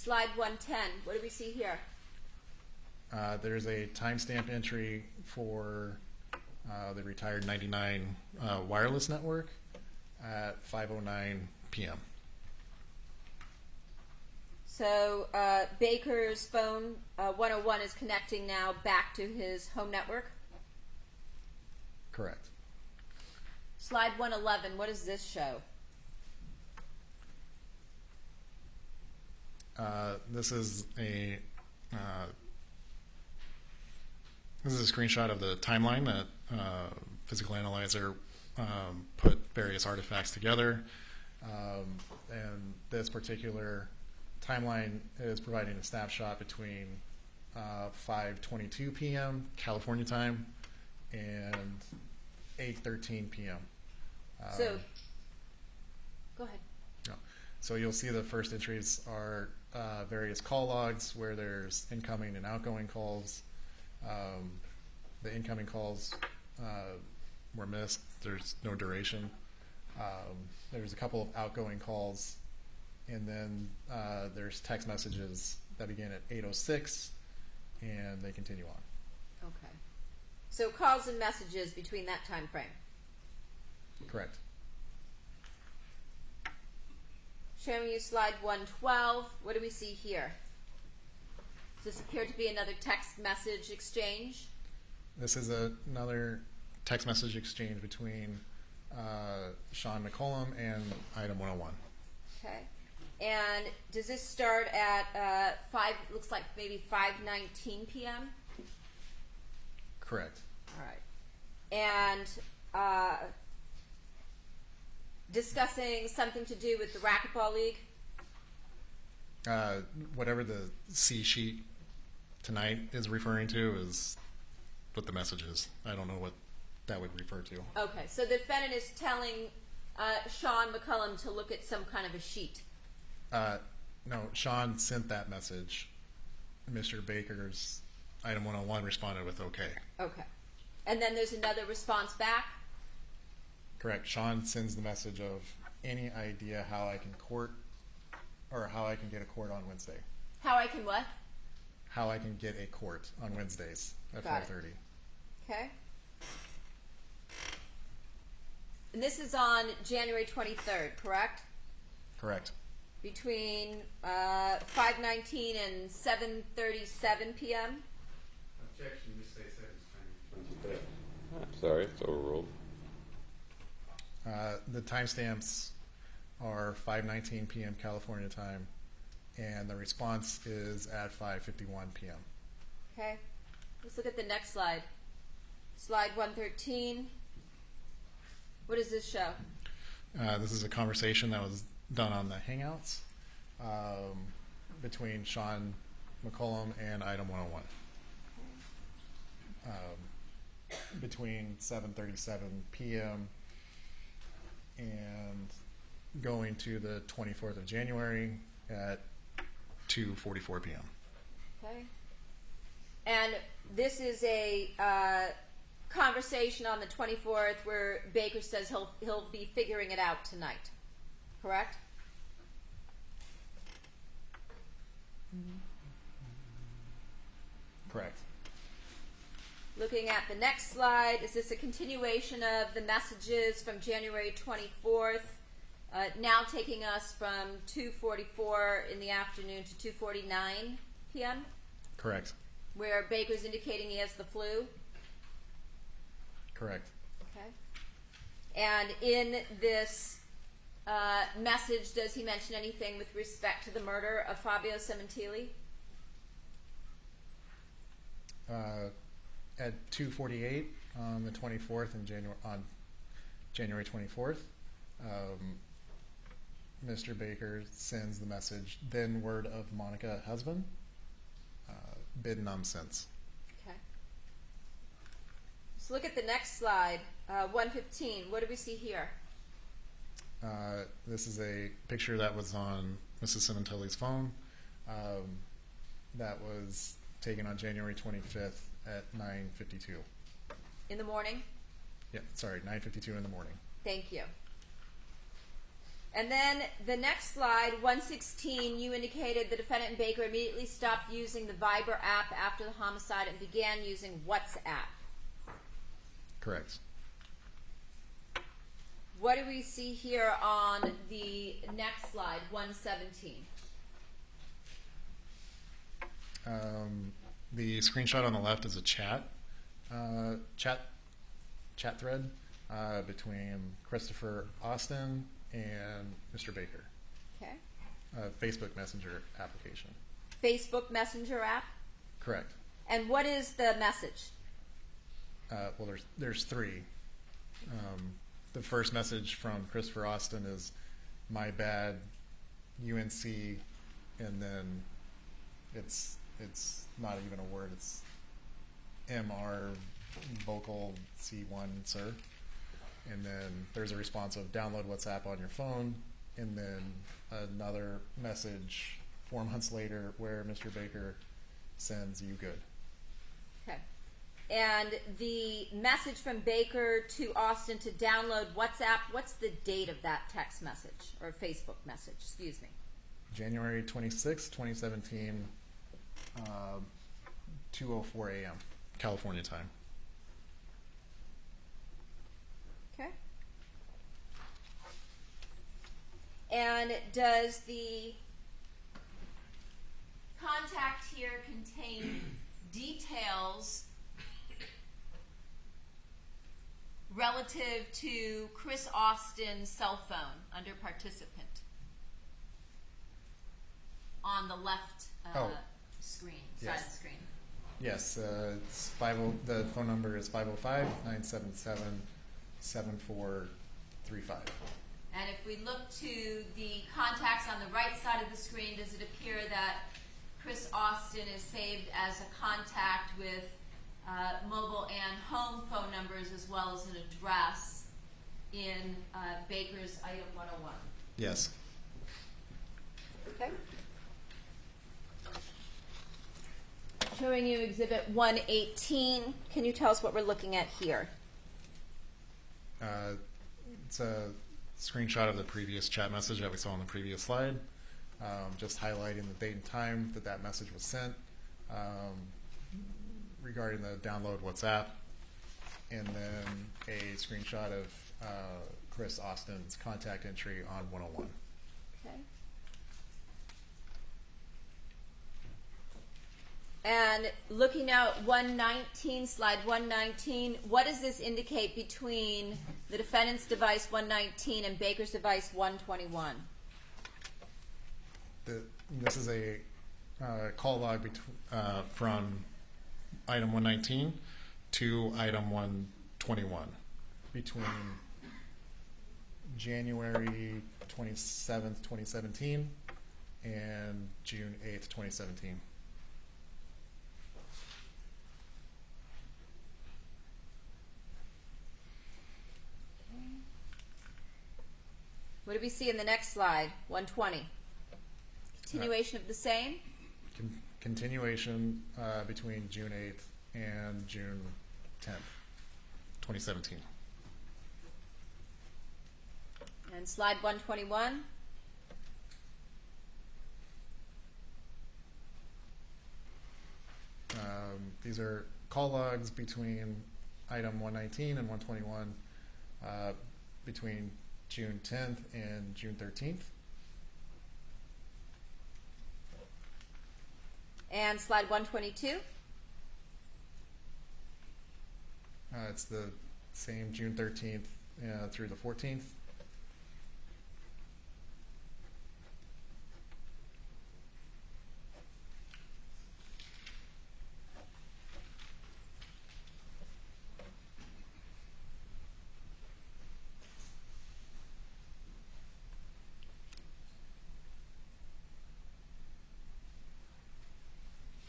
Slide 110. What do we see here? There's a timestamp entry for the retired 99 wireless network at 5:09 p.m. So Baker's phone 101 is connecting now back to his home network. Correct. Slide 111. What does this show? This is a screenshot of the timeline that Physical Analyzer put various artifacts together, and this particular timeline is providing a snapshot between 5:22 p.m. California time and 8:13 p.m. So, go ahead. No. So you'll see the first entries are various call logs where there's incoming and outgoing calls. The incoming calls were missed. There's no duration. There's a couple of outgoing calls, and then there's text messages that begin at 8:06, and they continue on. Okay. So calls and messages between that time frame. Correct. Showing you slide 112. What do we see here? Does this appear to be another text message exchange? This is another text message exchange between Sean McCollum and item 101. Okay. And does this start at looks like maybe 5:19 p.m.? Correct. All right. And discussing something to do with the racquetball league? Whatever the C sheet tonight is referring to is what the message is. I don't know what that would refer to. Okay, so the defendant is telling Sean McCullum to look at some kind of a sheet. No, Sean sent that message. Mr. Baker's item 101 responded with okay. Okay. And then there's another response back? Correct. Sean sends the message of any idea how I can court or how I can get a court on Wednesday. How I can what? How I can get a court on Wednesdays at 4:30. Okay. And this is on January 23rd, correct? Correct. Between 5:19 and 7:37 p.m.? Objection, Ms. Say time. I'm sorry, it's overruled. The timestamps are 5:19 p.m. California time, and the response is at 5:51 p.m. Okay. Let's look at the next slide. Slide 113. What does this show? This is a conversation that was done on the Hangouts between Sean McCollum and item 101. Between 7:37 p.m. and going to the 24th of January at 2:44 p.m. Okay. And this is a conversation on the 24th where Baker says he'll be figuring it out tonight. Correct? Correct. Looking at the next slide, is this a continuation of the messages from January 24th, now taking us from 2:44 in the afternoon to 2:49 p.m.? Correct. Where Baker's indicating he has the flu? Correct. Okay. And in this message, does he mention anything with respect to the murder of Fabio Sementili? At 2:48 on the 24th and January 24th, Mr. Baker sends the message, then word of Monica husband, bid num sense. Okay. Let's look at the next slide, 115. What do we see here? This is a picture that was on Mrs. Sementili's phone that was taken on January 25th at 9:52. In the morning? Yeah, sorry, 9:52 in the morning. Thank you. And then the next slide, 116, you indicated the defendant and Baker immediately stopped using the Viber app after the homicide and began using WhatsApp. Correct. What do we see here on the next slide, 117? The screenshot on the left is a chat thread between Christopher Austin and Mr. Baker. Okay. Facebook Messenger application. Facebook Messenger app? Correct. And what is the message? Well, there's three. The first message from Christopher Austin is "My bad, UNC," and then it's not even a word. It's MR vocal C1 sir. And then there's a response of "Download WhatsApp on your phone," and then another message 4 months later where Mr. Baker sends "You good." Okay. And the message from Baker to Austin to download WhatsApp, what's the date of that text message or Facebook message? Excuse me. January 26, 2017, 2:04 a.m. California time. Okay. And does the contact here contain details relative to Chris Austin's cell phone under participant on the left screen, side of the screen? Yes, it's the phone number is 505-977-7435. And if we look to the contacts on the right side of the screen, does it appear that Chris Austin is saved as a contact with mobile and home phone numbers as well as an address in Baker's item 101? Yes. Okay. Showing you Exhibit 118. Can you tell us what we're looking at here? It's a screenshot of the previous chat message that we saw on the previous slide, just highlighting the date and time that message was sent, regarding the download WhatsApp, and then a screenshot of Chris Austin's contact entry on 101. Okay. And looking at 119, slide 119, what does this indicate between the defendant's device 119 and Baker's device 121? This is a call log from item 119 to item 121 between January 27th, 2017 and June 8th, 2017. What do we see in the next slide? 120. Continuation of the same? Continuation between June 8th and June 10th, 2017. And slide 121? These are call logs between item 119 and 121 between June 10th and June 13th. And slide 122? It's the same June 13th through the 14th.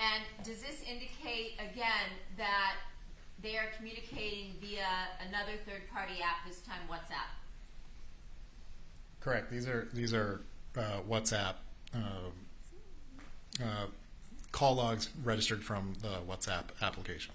And does this indicate, again, that they are communicating via another third-party app, this time WhatsApp? Correct. These are WhatsApp call logs registered from the WhatsApp application.